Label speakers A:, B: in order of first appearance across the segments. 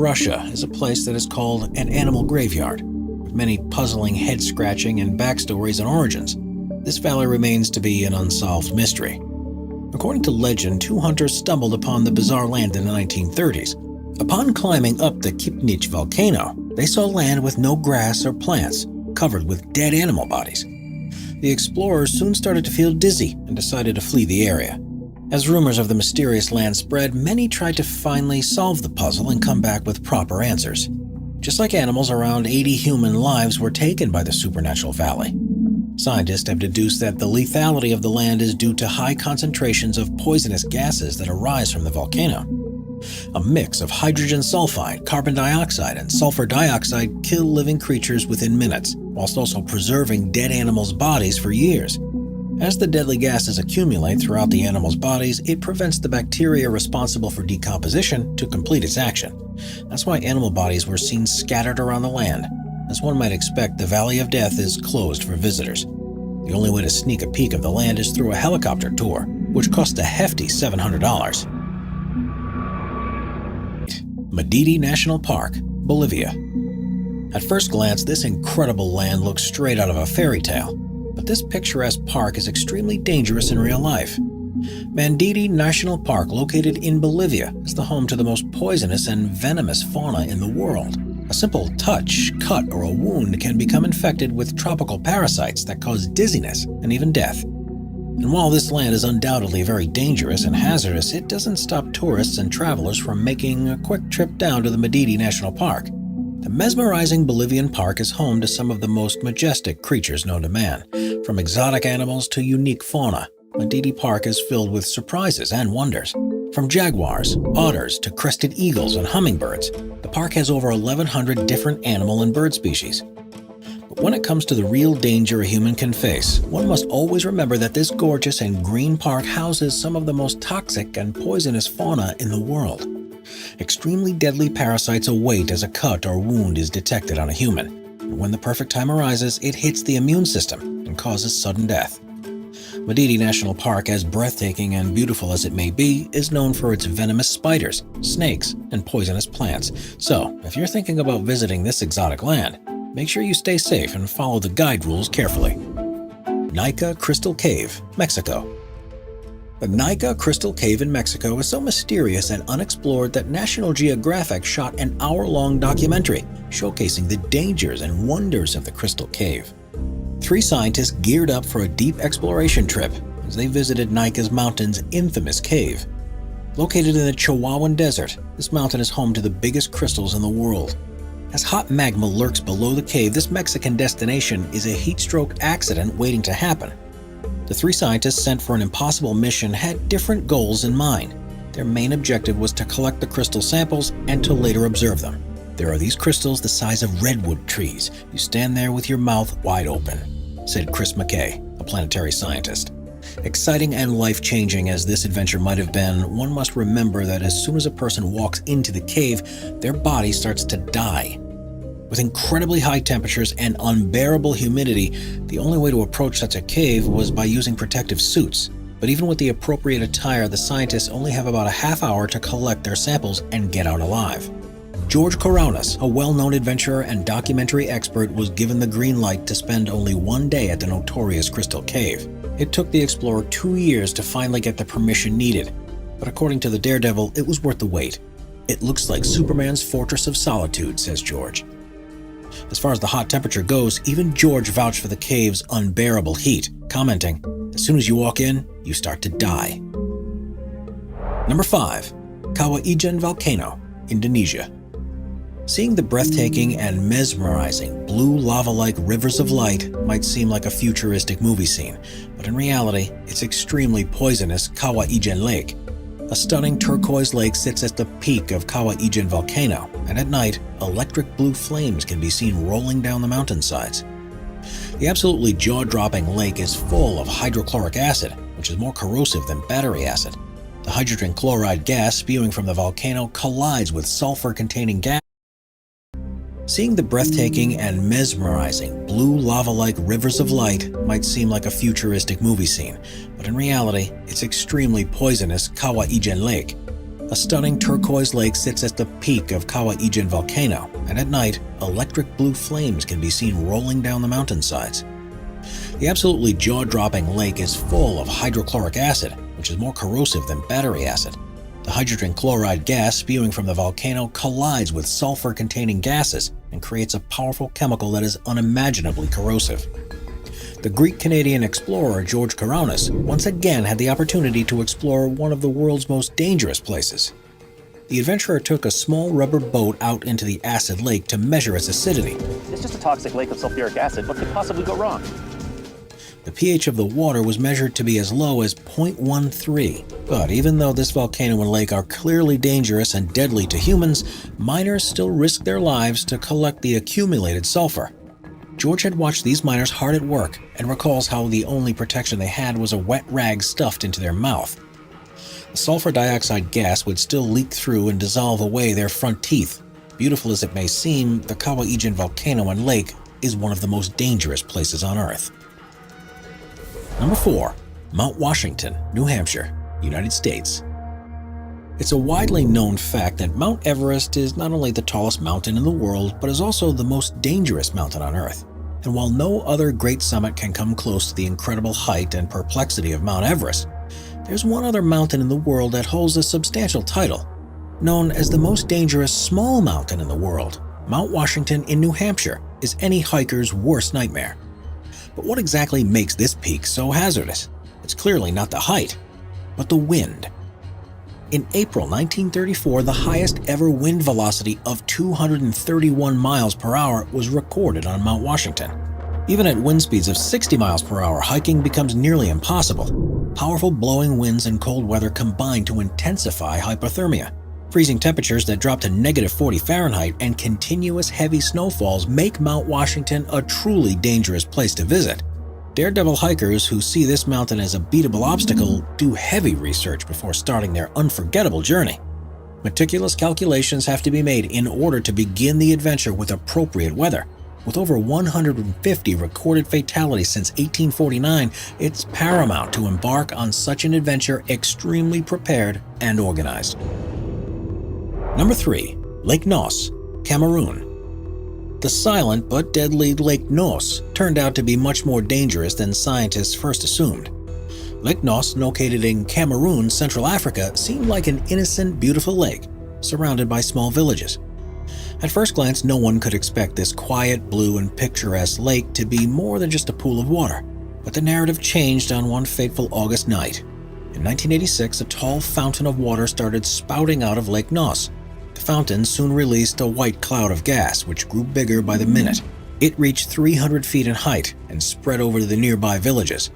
A: Russia is a place that is called an animal graveyard, with many puzzling head-scratching and backstories and origins. This valley remains to be an unsolved mystery. According to legend, two hunters stumbled upon the bizarre land in the 1930s. Upon climbing up the Kipnich volcano, they saw land with no grass or plants, covered with dead animal bodies. The explorers soon started to feel dizzy and decided to flee the area. As rumors of the mysterious land spread, many tried to finally solve the puzzle and come back with proper answers. Just like animals, around 80 human lives were taken by the supernatural valley. Scientists have deduced that the lethality of the land is due to high concentrations of poisonous gases that arise from the volcano. A mix of hydrogen sulfide, carbon dioxide, and sulfur dioxide kill living creatures within minutes, whilst also preserving dead animals' bodies for years. As the deadly gases accumulate throughout the animals' bodies, it prevents the bacteria responsible for decomposition to complete its action. That's why animal bodies were seen scattered around the land. As one might expect, the Valley of Death is closed for visitors. The only way to sneak a peek of the land is through a helicopter tour, which costs a hefty $700. Madidi National Park, Bolivia. At first glance, this incredible land looks straight out of a fairy tale, but this picturesque park is extremely dangerous in real life. Madidi National Park, located in Bolivia, is the home to the most poisonous and venomous fauna in the world. A simple touch, cut, or a wound can become infected with tropical parasites that cause dizziness and even death. And while this land is undoubtedly very dangerous and hazardous, it doesn't stop tourists and travelers from making a quick trip down to the Madidi National Park. The mesmerizing Bolivian park is home to some of the most majestic creatures known to man. From exotic animals to unique fauna, Madidi Park is filled with surprises and wonders. From jaguars, otters, to crested eagles and hummingbirds, the park has over 1,100 different animal and bird species. But when it comes to the real danger a human can face, one must always remember that this gorgeous and green park houses some of the most toxic and poisonous fauna in the world. Extremely deadly parasites await as a cut or wound is detected on a human. And when the perfect time arises, it hits the immune system and causes sudden death. Madidi National Park, as breathtaking and beautiful as it may be, is known for its venomous spiders, snakes, and poisonous plants. So, if you're thinking about visiting this exotic land, make sure you stay safe and follow the guide rules carefully. Nika Crystal Cave, Mexico. The Nika Crystal Cave in Mexico is so mysterious and unexplored that National Geographic shot an hour-long documentary showcasing the dangers and wonders of the Crystal Cave. 3 scientists geared up for a deep exploration trip as they visited Nika's mountain's infamous cave. Located in the Chihuahuan Desert, this mountain is home to the biggest crystals in the world. As hot magma lurks below the cave, this Mexican destination is a heat stroke accident waiting to happen. The 3 scientists sent for an impossible mission had different goals in mind. Their main objective was to collect the crystal samples and to later observe them. There are these crystals the size of redwood trees. You stand there with your mouth wide open, said Chris McKay, a planetary scientist. Exciting and life-changing as this adventure might have been, one must remember that as soon as a person walks into the cave, their body starts to die. With incredibly high temperatures and unbearable humidity, the only way to approach such a cave was by using protective suits. But even with the appropriate attire, the scientists only have about a half hour to collect their samples and get out alive. George Kourounis, a well-known adventurer and documentary expert, was given the green light to spend only 1 day at the notorious Crystal Cave. It took the explorer 2 years to finally get the permission needed, but according to the Daredevil, it was worth the wait. It looks like Superman's Fortress of Solitude, says George. As far as the hot temperature goes, even George vouched for the cave's unbearable heat, commenting, "As soon as you walk in, you start to die." Number 5. Kawah Ijen Volcano, Indonesia. Seeing the breathtaking and mesmerizing blue lava-like rivers of light might seem like a futuristic movie scene, but in reality, it's extremely poisonous Kawah Ijen Lake. A stunning turquoise lake sits at the peak of Kawah Ijen Volcano, and at night, electric blue flames can be seen rolling down the mountainsides. The absolutely jaw-dropping lake is full of hydrochloric acid, which is more corrosive than battery acid. The hydrogen chloride gas spewing from the volcano collides with sulfur-containing gas. Seeing the breathtaking and mesmerizing blue lava-like rivers of light might seem like a futuristic movie scene, but in reality, it's extremely poisonous Kawah Ijen Lake. A stunning turquoise lake sits at the peak of Kawa-Ijen volcano, and at night, electric blue flames can be seen rolling down the mountainsides. The absolutely jaw-dropping lake is full of hydrochloric acid, which is more corrosive than battery acid. The hydrogen chloride gas spewing from the volcano collides with sulfur-containing gases and creates a powerful chemical that is unimaginably corrosive. The Greek-Canadian explorer George Kourounis once again had the opportunity to explore one of the world's most dangerous places. The adventurer took a small rubber boat out into the acid lake to measure its acidity.
B: It's just a toxic lake of sulfuric acid. What could possibly go wrong?
A: The pH of the water was measured to be as low as 0.13. But even though this volcano and lake are clearly dangerous and deadly to humans, miners still risk their lives to collect the accumulated sulfur. George had watched these miners hard at work and recalls how the only protection they had was a wet rag stuffed into their mouth. The sulfur dioxide gas would still leak through and dissolve away their front teeth. Beautiful as it may seem, the Kawa-Ijen volcano and lake is one of the most dangerous places on Earth. Number 4. Mount Washington, New Hampshire, United States. It's a widely known fact that Mount Everest is not only the tallest mountain in the world, but is also the most dangerous mountain on Earth. And while no other great summit can come close to the incredible height and perplexity of Mount Everest, there's one other mountain in the world that holds a substantial title. Known as the most dangerous small mountain in the world, Mount Washington in New Hampshire is any hiker's worst nightmare. But what exactly makes this peak so hazardous? It's clearly not the height, but the wind. In April 1934, the highest ever wind velocity of 231 miles per hour was recorded on Mount Washington. Even at wind speeds of 60 miles per hour, hiking becomes nearly impossible. Powerful blowing winds and cold weather combine to intensify hypothermia. Freezing temperatures that drop to -40 Fahrenheit and continuous heavy snowfalls make Mount Washington a truly dangerous place to visit. Daredevil hikers who see this mountain as a beatable obstacle do heavy research before starting their unforgettable journey. Meticulous calculations have to be made in order to begin the adventure with appropriate weather. With over 150 recorded fatalities since 1849, it's paramount to embark on such an adventure extremely prepared and organized. Number 3. Lake Nós, Cameroon. The silent but deadly Lake Nós turned out to be much more dangerous than scientists first assumed. Lake Nós, located in Cameroon, Central Africa, seemed like an innocent, beautiful lake, surrounded by small villages. At first glance, no one could expect this quiet, blue, and picturesque lake to be more than just a pool of water. But the narrative changed on one fateful August night. In 1986, a tall fountain of water started spouting out of Lake Nós. The fountain soon released a white cloud of gas, which grew bigger by the minute. It reached 300 feet in height and spread over the nearby villages.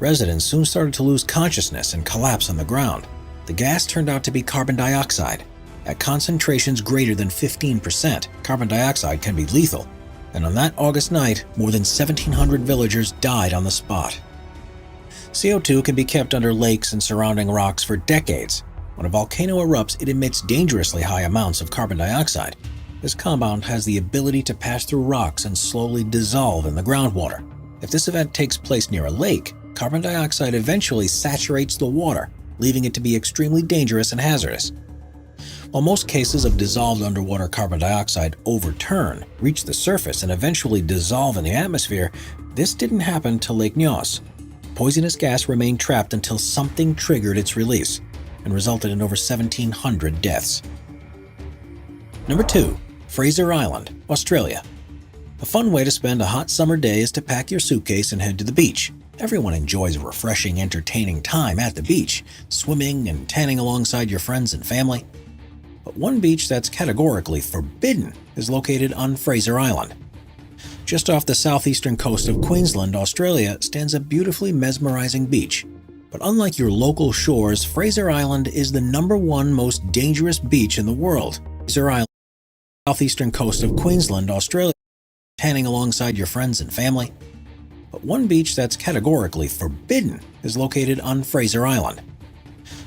A: Residents soon started to lose consciousness and collapse on the ground. The gas turned out to be carbon dioxide. At concentrations greater than 15%, carbon dioxide can be lethal. And on that August night, more than 1,700 villagers died on the spot. CO2 can be kept under lakes and surrounding rocks for decades. When a volcano erupts, it emits dangerously high amounts of carbon dioxide. This compound has the ability to pass through rocks and slowly dissolve in the groundwater. If this event takes place near a lake, carbon dioxide eventually saturates the water, leaving it to be extremely dangerous and hazardous. While most cases of dissolved underwater carbon dioxide overturn, reach the surface, and eventually dissolve in the atmosphere, this didn't happen to Lake Nós. Poisonous gas remained trapped until something triggered its release and resulted in over 1,700 deaths. Number 2. Fraser Island, Australia. A fun way to spend a hot summer day is to pack your suitcase and head to the beach. Everyone enjoys a refreshing, entertaining time at the beach, swimming and tanning alongside your friends and family. But one beach that's categorically forbidden is located on Fraser Island. Just off the southeastern coast of Queensland, Australia, stands a beautifully mesmerizing beach. But unlike your local shores, Fraser Island is the #1 most dangerous beach in the world. Fraser Island, southeastern coast of Queensland, Australia, tanning alongside your friends and family. But one beach that's categorically forbidden is located on Fraser Island.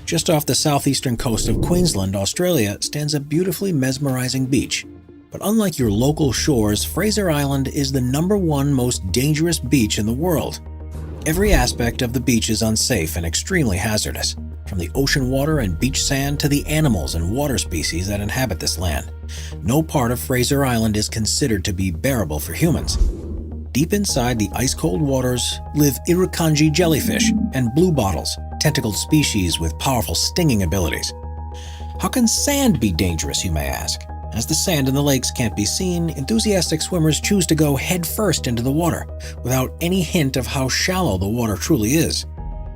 A: Just off the southeastern coast of Queensland, Australia, stands a beautifully mesmerizing beach. But unlike your local shores, Fraser Island is the #1 most dangerous beach in the world. Every aspect of the beach is unsafe and extremely hazardous. From the ocean water and beach sand to the animals and water species that inhabit this land, no part of Fraser Island is considered to be bearable for humans. Deep inside the ice-cold waters live irukandji jellyfish and bluebottles, tentacled species with powerful stinging abilities. How can sand be dangerous, you may ask? As the sand in the lakes can't be seen, enthusiastic swimmers choose to go headfirst into the water, without any hint of how shallow the water truly is.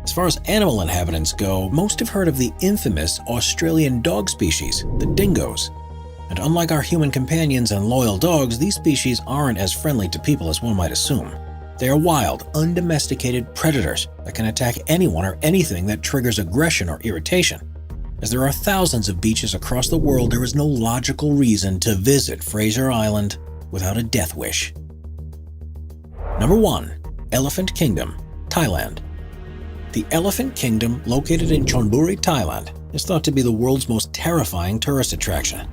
A: As far as animal inhabitants go, most have heard of the infamous Australian dog species, the dingoes. And unlike our human companions and loyal dogs, these species aren't as friendly to people as one might assume. They are wild, undomesticated predators that can attack anyone or anything that triggers aggression or irritation. As there are thousands of beaches across the world, there is no logical reason to visit Fraser Island without a death wish. Number 1. Elephant Kingdom, Thailand. The Elephant Kingdom, located in Chonburi, Thailand, is thought to be the world's most terrifying tourist attraction.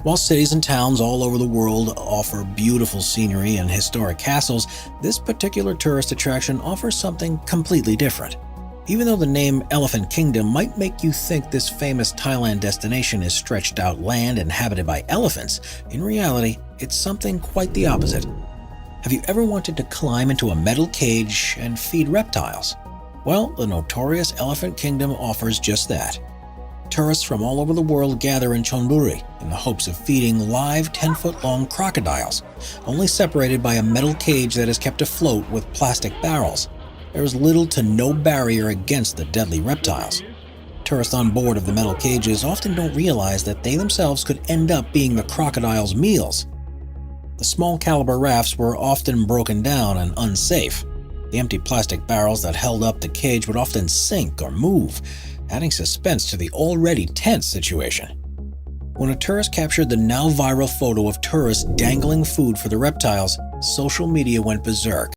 A: While cities and towns all over the world offer beautiful scenery and historic castles, this particular tourist attraction offers something completely different. Even though the name Elephant Kingdom might make you think this famous Thailand destination is stretched out land inhabited by elephants, in reality, it's something quite the opposite. Have you ever wanted to climb into a metal cage and feed reptiles? Well, the notorious Elephant Kingdom offers just that. Tourists from all over the world gather in Chonburi in the hopes of feeding live 10-foot-long crocodiles, only separated by a metal cage that is kept afloat with plastic barrels. There is little to no barrier against the deadly reptiles. Tourists on board of the metal cages often don't realize that they themselves could end up being the crocodiles' meals. The small caliber rafts were often broken down and unsafe. The empty plastic barrels that held up the cage would often sink or move, adding suspense to the already tense situation. When a tourist captured the now viral photo of tourists dangling food for the reptiles, social media went berserk.